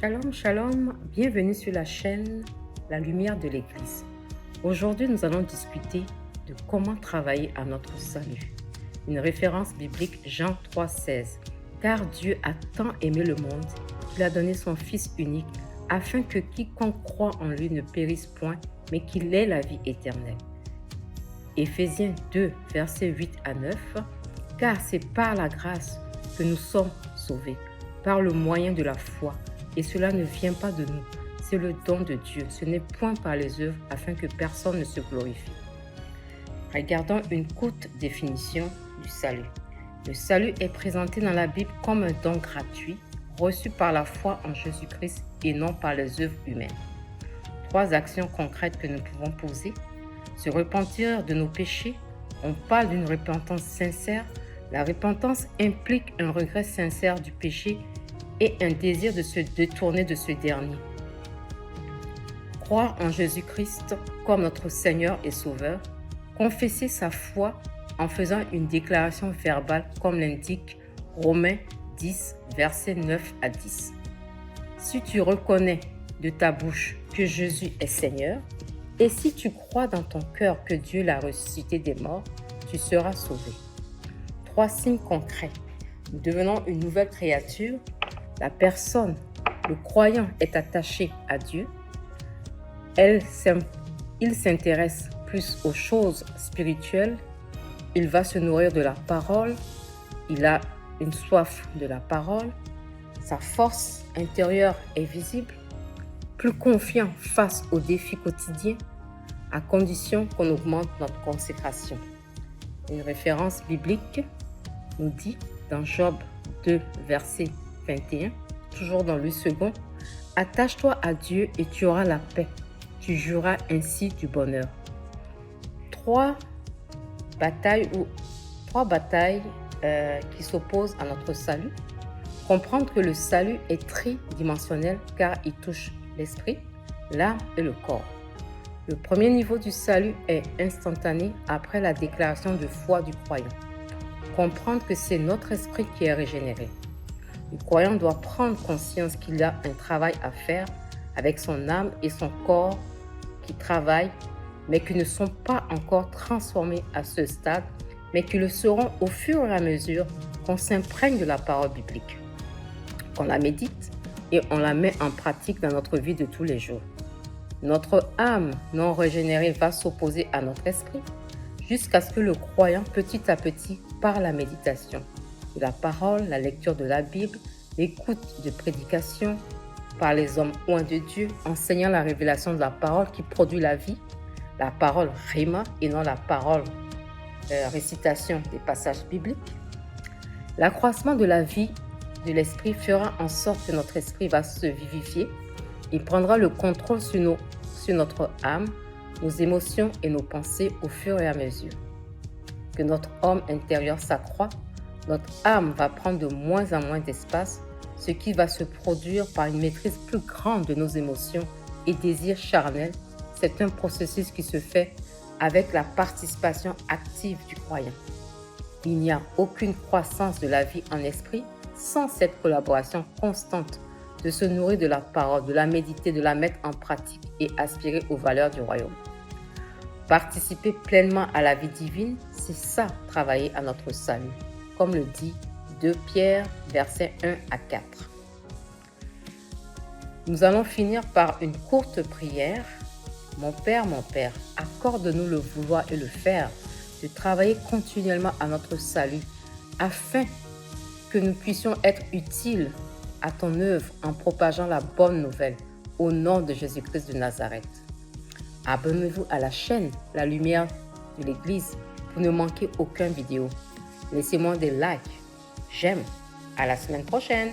Shalom, shalom, bienvenue sur la chaîne La Lumière de l'Église. Aujourd'hui, nous allons discuter de comment travailler à notre salut. Une référence biblique, Jean 3,16. Car Dieu a tant aimé le monde qu'il a donné son Fils unique, afin que quiconque croit en lui ne périsse point, mais qu'il ait la vie éternelle. Éphésiens 2, versets 8 à 9. Car c'est par la grâce que nous sommes sauvés, par le moyen de la foi. Et cela ne vient pas de nous, c'est le don de Dieu. Ce n'est point par les œuvres, afin que personne ne se glorifie. Regardons une courte définition du salut. Le salut est présenté dans la Bible comme un don gratuit, reçu par la foi en Jésus-Christ et non par les œuvres humaines. 3 actions concrètes que nous pouvons poser. Se repentir de nos péchés. On parle d'une repentance sincère. La repentance implique un regret sincère du péché et un désir de se détourner de ce dernier. Croire en Jésus-Christ comme notre Seigneur et Sauveur. Confesser sa foi en faisant une déclaration verbale comme l'indique Romains 10, versets 9 à 10. Si tu reconnais de ta bouche que Jésus est Seigneur, et si tu crois dans ton cœur que Dieu l'a ressuscité des morts, tu seras sauvé. 3 signes concrets. Nous devenons une nouvelle créature. La personne, le croyant, est attaché à Dieu. Il s'intéresse plus aux choses spirituelles. Il va se nourrir de la parole. Il a une soif de la parole. Sa force intérieure est visible. Plus confiant face aux défis quotidiens, à condition qu'on augmente notre consécration. Une référence biblique nous dit dans Job 2, verset 21, toujours dans le second, « Attache-toi à Dieu et tu auras la paix. Tu jouiras ainsi du bonheur. » 3 batailles qui s'opposent à notre salut. Comprendre que le salut est tridimensionnel car il touche l'esprit, l'âme et le corps. Le premier niveau du salut est instantané après la déclaration de foi du croyant. Comprendre que c'est notre esprit qui est régénéré. Le croyant doit prendre conscience qu'il a un travail à faire avec son âme et son corps qui travaillent, mais qui ne sont pas encore transformés à ce stade, mais qui le seront au fur et à mesure qu'on s'imprègne de la parole biblique, qu'on la médite et on la met en pratique dans notre vie de tous les jours. Notre âme non régénérée va s'opposer à notre esprit jusqu'à ce que le croyant, petit à petit, par la méditation de la parole, la lecture de la Bible, l'écoute de prédications par les hommes oints de Dieu, enseignant la révélation de la parole qui produit la vie, la parole rima et non la parole récitation des passages bibliques. L'accroissement de la vie de l'esprit fera en sorte que notre esprit va se vivifier. Il prendra le contrôle sur notre âme, nos émotions et nos pensées au fur et à mesure que notre homme intérieur s'accroît. Notre âme va prendre de moins en moins d'espace, ce qui va se produire par une maîtrise plus grande de nos émotions et désirs charnels. C'est un processus qui se fait avec la participation active du croyant. Il n'y a aucune croissance de la vie en esprit sans cette collaboration constante de se nourrir de la parole, de la méditer, de la mettre en pratique et aspirer aux valeurs du royaume. Participer pleinement à la vie divine, c'est ça, travailler à notre salut, comme le dit 2 Pierre, versets 1 à 4. Nous allons finir par une courte prière. Mon Père, accorde-nous le vouloir et le faire, de travailler continuellement à notre salut, afin que nous puissions être utiles à ton œuvre en propageant la bonne nouvelle, au nom de Jésus-Christ de Nazareth. Abonnez-vous à la chaîne La Lumière de l'Église pour ne manquer aucune vidéo. Laissez-moi des likes. J'aime. À la semaine prochaine.